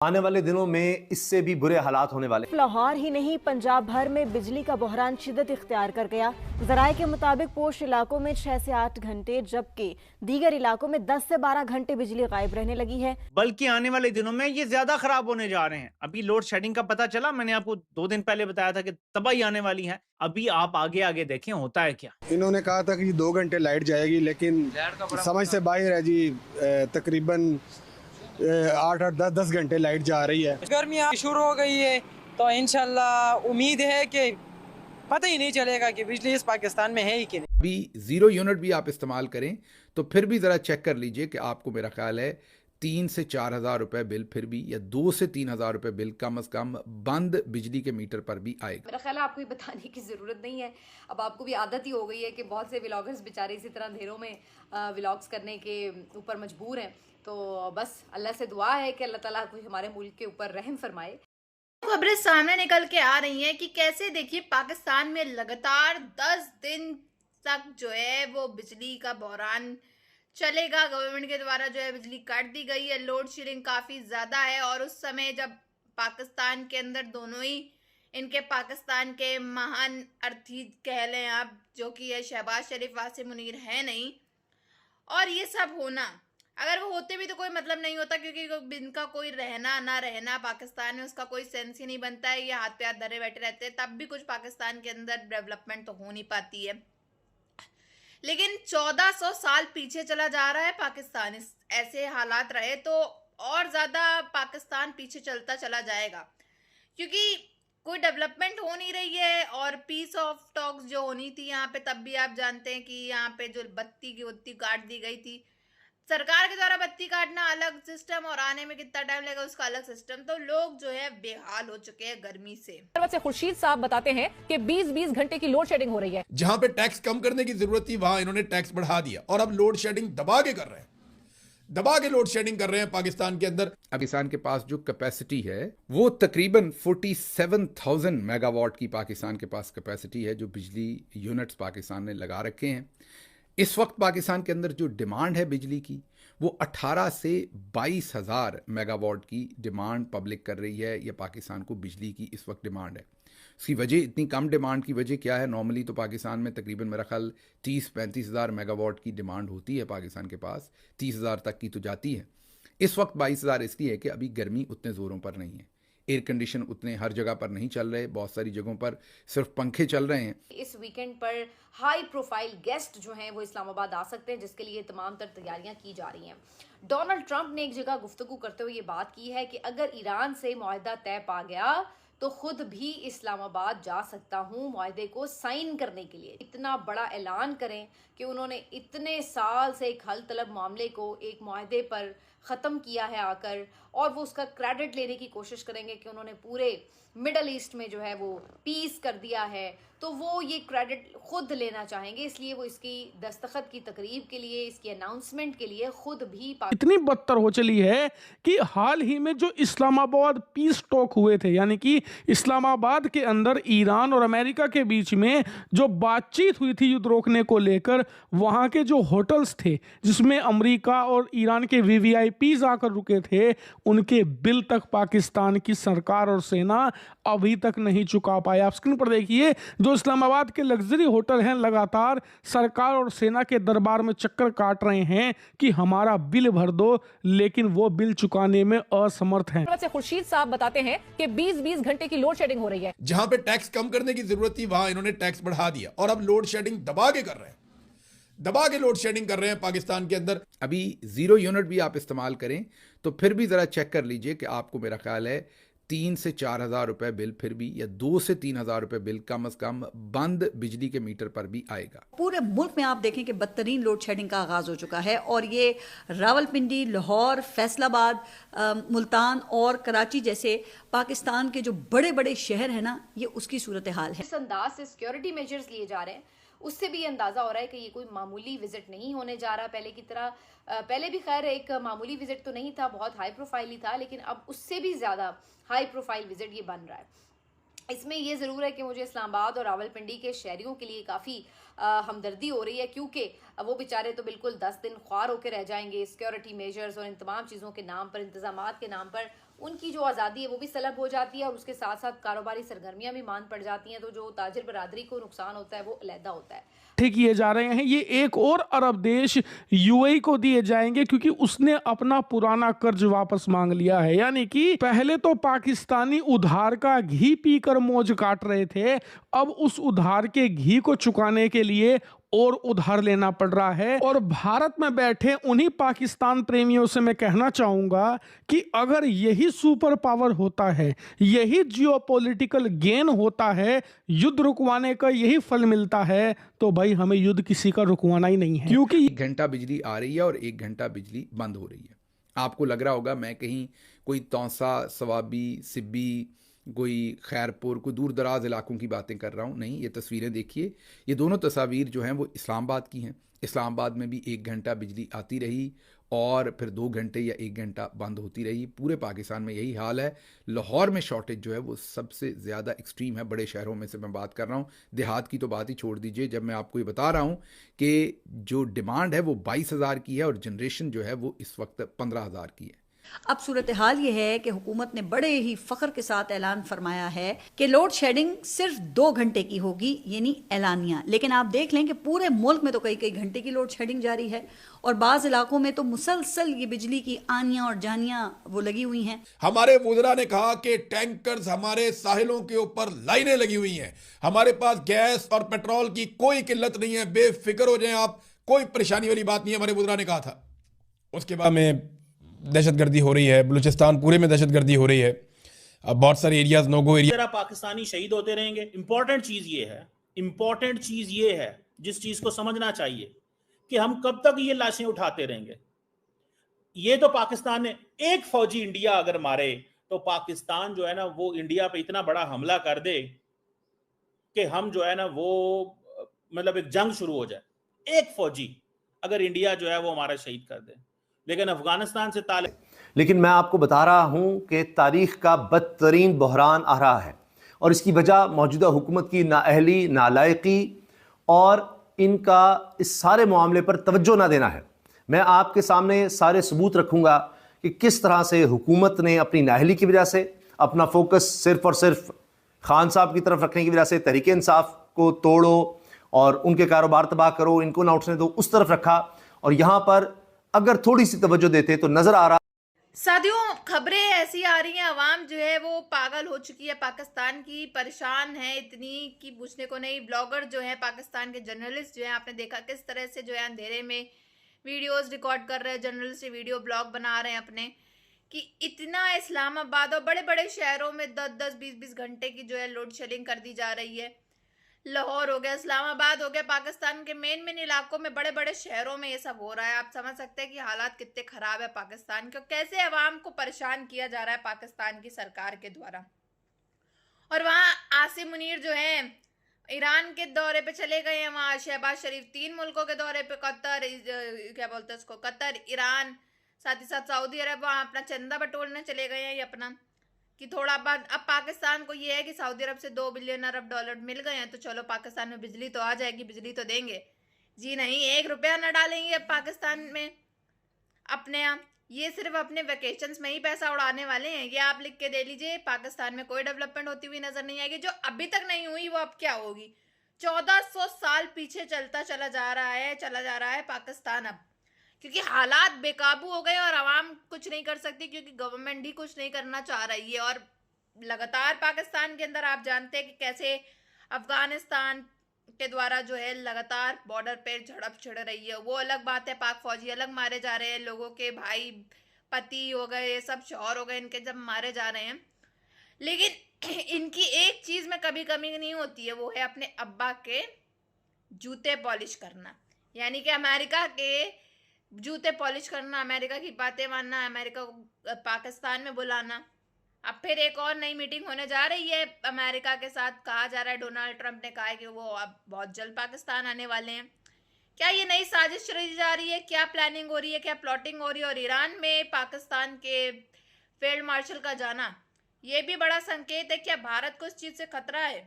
आने वाले दिनों में इससे भी बुरे हालात होने वाले। लाहौर ही नहीं, पंजाब भर में बिजली का बहरान शिद्दत इख्तियार कर गया। जराये के मुताबिक पोश इलाकों में 6 से 8 घंटे, जबकि दीगर इलाकों में 10 से 12 घंटे बिजली गायब रहने लगी है। बल्कि आने वाले दिनों में ये ज्यादा खराब होने जा रहे हैं। अभी लोड शेडिंग का पता चला, मैंने आपको 2 दिन पहले बताया था कि तबाही आने वाली है। अभी आप आगे आगे देखें होता है क्या। इन्होंने कहा था कि 2 घंटे लाइट जाएगी, लेकिन समझ से बाहर है जी। तकरीबन 8-10 घंटे लाइट जा रही है। गर्मियाँ शुरू हो गई है तो इंशाल्लाह उम्मीद है कि पता ही नहीं चलेगा कि बिजली इस पाकिस्तान में है ही कि नहीं। अभी 0 यूनिट भी आप इस्तेमाल करें तो फिर भी ज़रा चेक कर लीजिए कि आपको, मेरा ख्याल है 3 से 4 हज़ार रुपये बिल फिर भी, या 2 से 3 हज़ार रुपये बिल कम अज़ कम बंद बिजली के मीटर पर भी आएगा। मेरा ख्याल है आपको ये बताने की ज़रूरत नहीं है। अब आपको भी आदत ही हो गई है कि बहुत से व्लॉगर्स बेचारे इसी तरह अंधेरों में व्लॉग्स करने के ऊपर मजबूर हैं। तो बस अल्लाह से दुआ है कि अल्लाह ताला कोई हमारे मुल्क के ऊपर रहम फरमाए। खबरें सामने निकल के आ रही हैं कि कैसे, देखिए, पाकिस्तान में लगातार 10 दिन तक जो है वो बिजली का बहरान चलेगा। गवर्नमेंट के द्वारा जो है बिजली काट दी गई है। लोड शेडिंग काफ़ी ज़्यादा है और उस समय जब पाकिस्तान के अंदर दोनों ही इनके पाकिस्तान के महान अर्थी कह लें आप, जो कि है शहबाज शरीफ, वासिम मुनीर है नहीं। और ये सब होना, अगर वो होते भी तो कोई मतलब नहीं होता, क्योंकि इनका कोई रहना ना रहना पाकिस्तान में, उसका कोई सेंस ही नहीं बनता है। ये हाथ पे हाथ धरे बैठे रहते हैं, तब भी कुछ पाकिस्तान के अंदर डेवलपमेंट तो हो नहीं पाती है। लेकिन 1400 साल पीछे चला जा रहा है पाकिस्तान। इस ऐसे हालात रहे तो और ज़्यादा पाकिस्तान पीछे चलता चला जाएगा, क्योंकि कोई डेवलपमेंट हो नहीं रही है। और पीस ऑफ टॉक्स जो होनी थी यहाँ पे, तब भी आप जानते हैं कि यहाँ पे जो बत्ती काट दी गई थी। सरकार के द्वारा बत्ती काटना अलग सिस्टम और आने में कितना टाइम लगेगा उसका अलग सिस्टम। तो लोग जो है बेहाल हो चुके हैं गर्मी से। खुर्शीद साहब बताते हैं कि 20-20 घंटे की लोड शेडिंग हो रही है। जहां पे टैक्स कम करने की जरूरत थी वहां इन्होंने टैक्स बढ़ा दिया और अब लोड शेडिंग दबा के कर रहे हैं, दबा के लोड शेडिंग कर रहे हैं पाकिस्तान के अंदर। पाकिस्तान के पास जो कैपेसिटी है वो तकरीबन 47,000 मेगावाट की पाकिस्तान के पास कैपेसिटी है, जो बिजली यूनिट्स पाकिस्तान ने लगा रखे हैं। इस वक्त पाकिस्तान के अंदर जो डिमांड है बिजली की, वो 18 से 22 हज़ार मेगावाट की डिमांड पब्लिक कर रही है। या पाकिस्तान को बिजली की इस वक्त डिमांड है। इसकी वजह, इतनी कम डिमांड की वजह क्या है? नॉर्मली तो पाकिस्तान में तकरीबन मेरा ख्याल 30-35 हज़ार मेगावाट की डिमांड होती है पाकिस्तान के पास, 30 हज़ार तक की तो जाती है। इस वक्त 22 हज़ार इसलिए है कि अभी गर्मी उतने ज़ोरों पर नहीं है, एयर कंडीशन उतने हर जगह पर नहीं चल रहे, बहुत सारी जगहों पर सिर्फ पंखे चल रहे हैं। इस वीकेंड पर हाई प्रोफाइल गेस्ट जो हैं वो इस्लामाबाद आ सकते हैं, जिसके लिए तमाम तर तैयारियां की जा रही हैं। डोनाल्ड ट्रंप ने एक जगह गुफ्तगू करते हुए ये बात की है कि अगर ईरान से मुआहदा तय पा गया तो खुद भी इस्लामाबाद जा सकता हूँ मुआहदे को साइन करने के लिए। इतना बड़ा ऐलान करें कि उन्होंने इतने साल से एक हल तलब मामले को एक मुआहदे पर ख़त्म किया है आकर, और वो उसका क्रेडिट लेने की कोशिश करेंगे कि उन्होंने पूरे मिडल ईस्ट में जो है वो पीस कर दिया है, तो वो ये क्रेडिट खुद लेना चाहेंगे। इसलिए वो इसकी दस्तखत की तकरीब के लिए, इसकी अनाउंसमेंट के लिए खुद भी इतनी बदतर हो चली है कि हाल ही में जो इस्लामाबाद पीस टॉक हुए थे, यानी कि इस्लामाबाद के अंदर ईरान और अमेरिका के बीच में जो बातचीत हुई थी युद्ध रोकने को लेकर, वहाँ के जो होटल्स थे जिसमें अमेरिका और ईरान के वीवीआईपीज आकर रुके थे, उनके बिल तक पाकिस्तान की सरकार और सेना अभी तक नहीं चुका पाया। आप स्क्रीन पर देखिए, जो इस्लामाबाद के लग्जरी होटल हैं लगातार सरकार और सेना के दरबार में चक्कर काट रहे हैं कि हमारा बिल भर दो, लेकिन वो बिल चुकाने में असमर्थ हैं। खुर्शीद साहब बताते हैं कि 20-20 घंटे की लोड शेडिंग हो रही है। जहां पे टैक्स कम करने की जरूरत थी वहां इन्होंने टैक्स बढ़ा दिया और अब लोड शेडिंग दबा के कर रहे हैं, दबा के लोड शेडिंग कर रहे हैं पाकिस्तान के अंदर। अभी 0 यूनिट भी आप इस्तेमाल करें तो फिर भी ज़रा चेक कर लीजिए कि आपको, मेरा ख्याल है 3 से 4 हज़ार रुपये बिल फिर भी, या 2 से 3 हज़ार रुपये बिल कम अज़ कम बंद बिजली के मीटर पर भी आएगा। पूरे मुल्क में आप देखें कि बदतरीन लोड शेडिंग का आगाज़ हो चुका है, और ये रावलपिंडी, लाहौर, फैसलाबाद, मुल्तान और कराची जैसे पाकिस्तान के जो बड़े बड़े शहर हैं ना, ये उसकी सूरत हाल है। इस अंदाज से सिक्योरिटी मेजर्स लिए जा रहे हैं, उससे भी अंदाज़ा हो रहा है कि ये कोई मामूली विजिट नहीं होने जा रहा पहले की तरह। पहले भी खैर एक मामूली विजिट तो नहीं था, बहुत हाई प्रोफाइल ही था, लेकिन अब उससे भी ज़्यादा हाई प्रोफाइल विजिट ये बन रहा है। इसमें ये ज़रूर है कि मुझे इस्लामाबाद और रावलपिंडी के शहरियों के लिए काफ़ी हमदर्दी हो रही है, क्योंकि वो बेचारे तो बिल्कुल 10 दिन ख्वार होकर रह जाएंगे सिक्योरिटी मेजर्स और इन तमाम चीज़ों के नाम पर, इंतजामात के नाम पर। उनकी जो आज़ादी है वो भी सलब हो जाती है और उसके साथ साथ कारोबारी सरगर्मियां भी मांद पड़ जाती हैं। तो जो ताजिर बरादरी को नुकसान होता है वो अलहदा होता है। किए जा रहे हैं। ये एक और अरब देश यूएई को दिए जाएंगे क्योंकि उसने अपना पुराना कर्ज वापस मांग लिया है। यानी कि पहले तो पाकिस्तानी उधार का घी पीकर मौज काट रहे थे, अब उस उधार के घी को चुकाने के लिए और उधार लेना पड़ रहा है। और भारत में बैठे उन्हीं पाकिस्तान प्रेमियों से मैं कहना चाहूंगा कि अगर यही सुपर पावर होता है, यही जियोपॉलिटिकल गेन होता है, युद्ध रुकवाने का यही फल मिलता है, तो भाई हमें युद्ध किसी का रुकवाना ही नहीं है। क्योंकि 1 घंटा बिजली आ रही है और 1 घंटा बिजली बंद हो रही है। आपको लग रहा होगा मैं कहीं कोई तौसा, सवाबी, सिब्बी, कोई खैरपुर, कोई दूर दराज इलाकों की बातें कर रहा हूँ। नहीं, ये तस्वीरें देखिए, ये दोनों तस्वीर जो हैं वो इस्लामाबाद की हैं। इस्लामाबाद में भी 1 घंटा बिजली आती रही और फिर 2 घंटे या 1 घंटा बंद होती रही। पूरे पाकिस्तान में यही हाल है। लाहौर में शॉर्टेज जो है वो सबसे ज़्यादा एक्सट्रीम है। बड़े शहरों में से मैं बात कर रहा हूँ, देहात की तो बात ही छोड़ दीजिए। जब मैं आपको ये बता रहा हूँ कि जो डिमांड है वो 22,000 की है और जनरेशन जो है वो इस वक्त 15,000 की है। अब सूरत हाल ये है कि हुकूमत ने बड़े ही फ़ख्र के साथ ऐलान फरमाया है कि लोड शेडिंग सिर्फ 2 घंटे की होगी, यानी ऐलानिया। लेकिन आप देख लें कि पूरे मुल्क में तो कई कई घंटे की लोड शेडिंग जारी है और बाज़ इलाकों में तो मुसलसल ये बिजली की आनियाँ और जानियाँ वो लगी हुई हैं। हमारे वुज़रा ने कहा कि टैंकर्स हमारे साहिलों के ऊपर लाइनें लगी हुई हैं, हमारे पास गैस और पेट्रोल की कोई किल्लत नहीं है, बेफिक्र हो जाएं आप, कोई परेशानी वाली बात नहीं है, हमारे वुज़रा ने कहा था। उसके बाद में दहशतगर्दी हो रही है, बलूचिस्तान पूरे में दहशतगर्दी हो रही है, अब बहुत सारे areas no go area. Pakistani शहीद होते रहेंगे। इंपॉर्टेंट चीज ये है जिस चीज को समझना चाहिए कि हम कब तक ये लाशें उठाते रहेंगे। ये तो पाकिस्तान ने एक फौजी इंडिया अगर मारे तो पाकिस्तान जो है ना वो इंडिया पे इतना बड़ा हमला कर दे कि हम जो है ना वो मतलब एक जंग शुरू हो जाए। एक फौजी अगर इंडिया जो है वो हमारा शहीद कर दे, लेकिन अफगानिस्तान से लेकिन मैं आपको बता रहा हूं कि तारीख का बदतरीन बहरान आ रहा है और इसकी वजह मौजूदा हुकूमत की नाअहली, नालायकी और इनका इस सारे मामले पर तवज्जो ना देना है। मैं आपके सामने सारे सबूत रखूंगा कि किस तरह से हुकूमत ने अपनी नाअहली की वजह से अपना फोकस सिर्फ और सिर्फ खान साहब की तरफ रखने की वजह से तहरीक इंसाफ को तोड़ो और उनके कारोबार तबाह करो, इनको ना उठने दो, उस तरफ रखा। और यहाँ पर अगर थोड़ी सी तवज्जो देते तो नजर आ रहा। साथियों, खबरें ऐसी आ रही हैं, अवाम जो है वो पागल हो चुकी है, पाकिस्तान की परेशान है इतनी कि पूछने को नहीं। ब्लॉगर जो है, पाकिस्तान के जर्नलिस्ट जो है, आपने देखा किस तरह से जो है अंधेरे में वीडियोस रिकॉर्ड कर रहे हैं, जर्नलिस्ट वीडियो ब्लॉग बना रहे हैं अपने, कि इतना इस्लामाबाद और बड़े बड़े शहरों में 10-10, 20-20 घंटे की जो है लोड शेडिंग कर दी जा रही है। लाहौर हो गया, इस्लामाबाद हो गया, पाकिस्तान के मेन इलाकों में, बड़े बड़े शहरों में ये सब हो रहा है। आप समझ सकते हैं कि हालात कितने खराब है पाकिस्तान के, कैसे अवाम को परेशान किया जा रहा है पाकिस्तान की सरकार के द्वारा। और वहाँ आसिम मुनीर जो है ईरान के दौरे पे चले गए हैं, वहाँ शहबाज शरीफ 3 मुल्कों के दौरे पे, कतर, क्या बोलते हैं उसको, कतर, ईरान, साथ ही साथ सऊदी अरब, वहाँ अपना चंदा बटोरने चले गए हैं ये अपना, कि थोड़ा बाद अब पाकिस्तान को ये है कि सऊदी अरब से $2 बिलियन मिल गए हैं तो चलो पाकिस्तान में बिजली तो आ जाएगी, बिजली तो देंगे। जी नहीं, 1 रुपया न डालेंगे अब पाकिस्तान में अपने यहाँ, ये सिर्फ अपने वेकेशंस में ही पैसा उड़ाने वाले हैं। ये आप लिख के दे लीजिए, पाकिस्तान में कोई डेवलपमेंट होती हुई नजर नहीं आएगी। जो अभी तक नहीं हुई वो अब क्या होगी। 1400 साल पीछे चला जा रहा है पाकिस्तान अब, क्योंकि हालात बेकाबू हो गए और आवाम कुछ नहीं कर सकती, क्योंकि गवर्नमेंट ही कुछ नहीं करना चाह रही है। और लगातार पाकिस्तान के अंदर आप जानते हैं कि कैसे अफगानिस्तान के द्वारा जो है लगातार बॉर्डर पे झड़प छिड़ रही है। वो अलग बात है, पाक फौजी अलग मारे जा रहे हैं, लोगों के भाई, पति हो गए, ये सब शौहर हो गए, इनके जब मारे जा रहे हैं। लेकिन इनकी एक चीज में कभी कमी नहीं होती है, वो है अपने अब्बा के जूते पॉलिश करना, यानी कि अमेरिका के जूते पॉलिश करना, अमेरिका की बातें मानना, अमेरिका को पाकिस्तान में बुलाना। अब फिर एक और नई मीटिंग होने जा रही है अमेरिका के साथ, कहा जा रहा है, डोनाल्ड ट्रंप ने कहा है कि वो अब बहुत जल्द पाकिस्तान आने वाले हैं। क्या ये नई साजिश रची जा रही है, क्या प्लानिंग हो रही है, क्या प्लॉटिंग हो रही है? और ईरान में पाकिस्तान के फील्ड मार्शल का जाना, ये भी बड़ा संकेत है, क्या भारत को इस चीज़ से खतरा है?